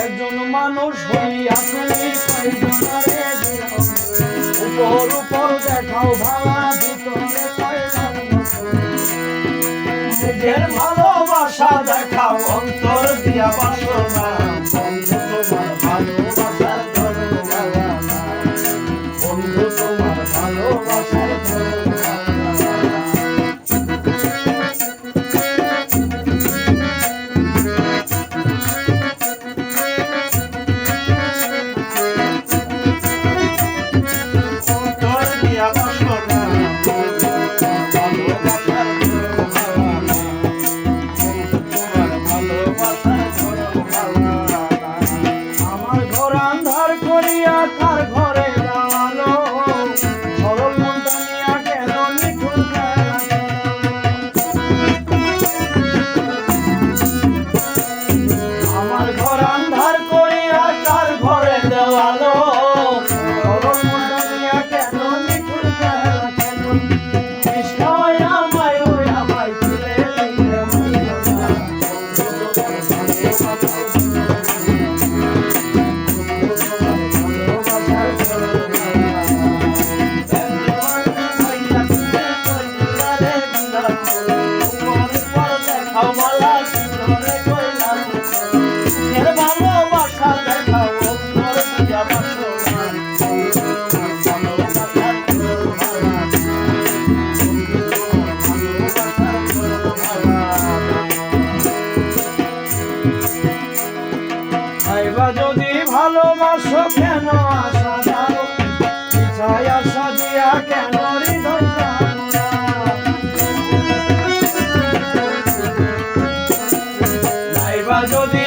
একজন মানুষ হইয়া তুমি কয়জনারে উপর উপর দেখাও ভালা ভিতরে নিজের ভালোবাসা দেখাও অন্তর দিয়া বাসনা বন্ধু তোমার ভালোবাসার ধর্ম ভালা বন্ধু তোমার ভালোবাসার ধর্ম তার ঘরে দাঁড়ালো সরল মনটা নিয়া কেন নিখুঁত আমার ঘর আন্ধার করিয়া তার ঘরে দেওয়ালো সরল মনটা নিয়া কেন নিখুঁত কেন আমায় তুলে যদি ভালোবাসো কেন আশা দাও ইচ্ছায় আশা দিয়া কেন হৃদয় নাইবা যদি